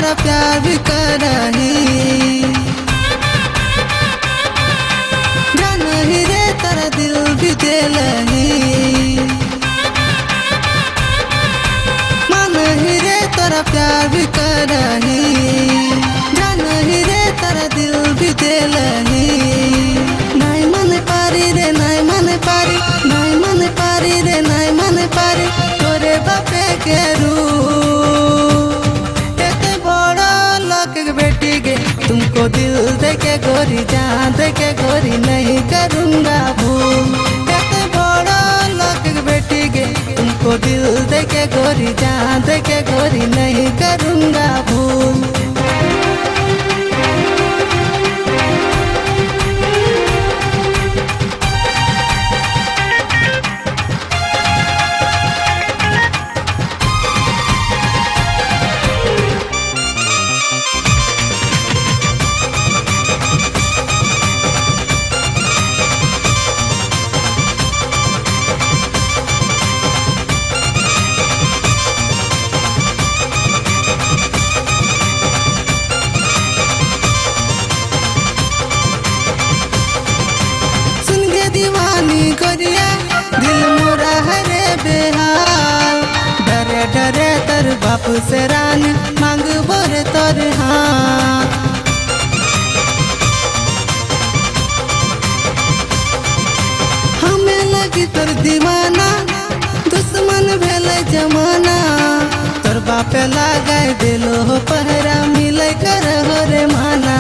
तोरा प्यार भी करही, जानही रे तोरा दिल भी दिलही, मानही रे तोरा प्यार भी करही, जानही रे तोरा दिल भी दिलही। नहीं मन पारी रे नहीं मन पारी, नहीं मन पारी रे नहीं मन पारी, तोरे बापे के बेटी गे तुमको दिल दे के गोरी, जान दे के गोरी नहीं करूँगा भूल। कहते बड़ा लोग बेटी गे तुमको दिल दे के गोरी, जान दे के गोरी नहीं करूँगा भूल। दीवानी गोरिया दिल मोरा हरे बेहाल, डरे डरे तर बाप से रानी मांग बोरे तोर हाथ। हमें लगी तोर दीवाना, दुश्मन भेले जमाना, तोर बापे लगाए दिलो हो पहरा, मिले कर हो रे माना।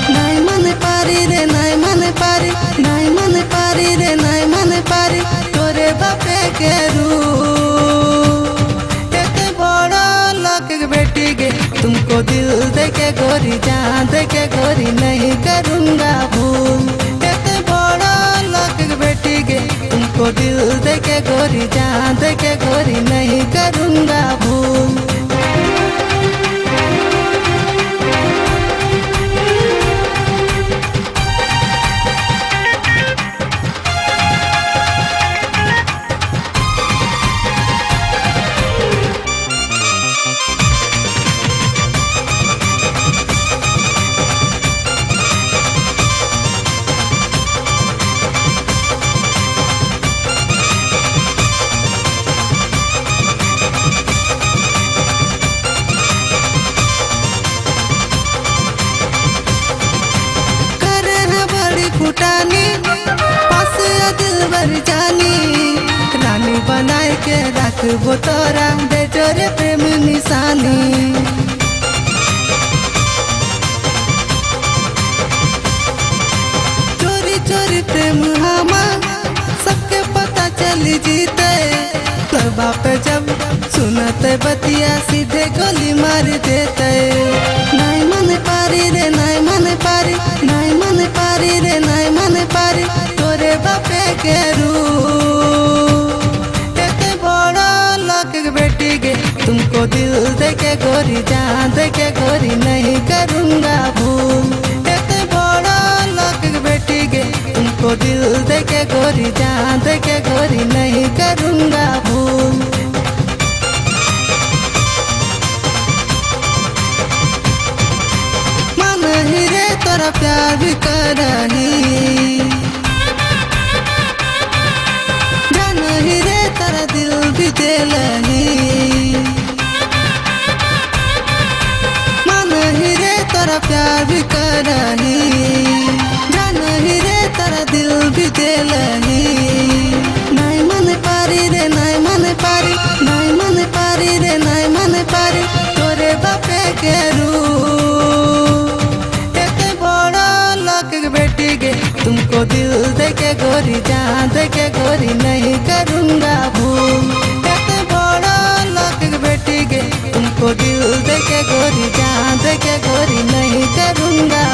नहीं मन पारी रे नहीं मन पारी, नहीं मन पारी रे नहीं मन पारी, तोरे बापे के एते बड़ा लोग बेटी गे तुमको दिल दे के गोरी, जान दे के गोरी नहीं करूँगा भूल। एते बड़ा लोग बेटी गे तुमको दिल दे के गोरी, जान दे के गोरी नहीं करूँगा भूल। फुटानी पास दिल भर जानी, रानी बनाए के रखबो तोरा दे जोरे प्रेम निशानी। चोरी चोरी प्रेम हमा सबके पता चली जीते, तोर बाप जब सुनते बतिया सीधे गोली मार देते। नहीं मन पारी रे नहीं मन पारी, नहीं मन पारी रे नहीं मन पारी, तोरे बापे के एते बड़ा लोग बेटी गे तुमको दिल दे के गोरी, जान दे के गोरी नहीं करूँगा भूल। एते बड़ा लोग बेटी गे तुमको दिल दे के गोरी, जान दे के गोरी नहीं करूँगा भूल। मानही रे तोरा प्यार भी करही, जानही रे तोरा दिल भी दिलही, मानही रे तोरा प्यार भी करही, जानही रे तोरा दिल भी दिलही। नहीं मन पारी रे नहीं मन पारी, नहीं मन पारी रे नहीं मन पारी, तोरे बापे के बेटी गे तुमको दिल दे के गोरी, जान दे के गोरी नहीं करूँगा भूल। एते बड़ा लोग बेटी गे तुमको दिल दे के गोरी, जान दे के गोरी नहीं करूँगा।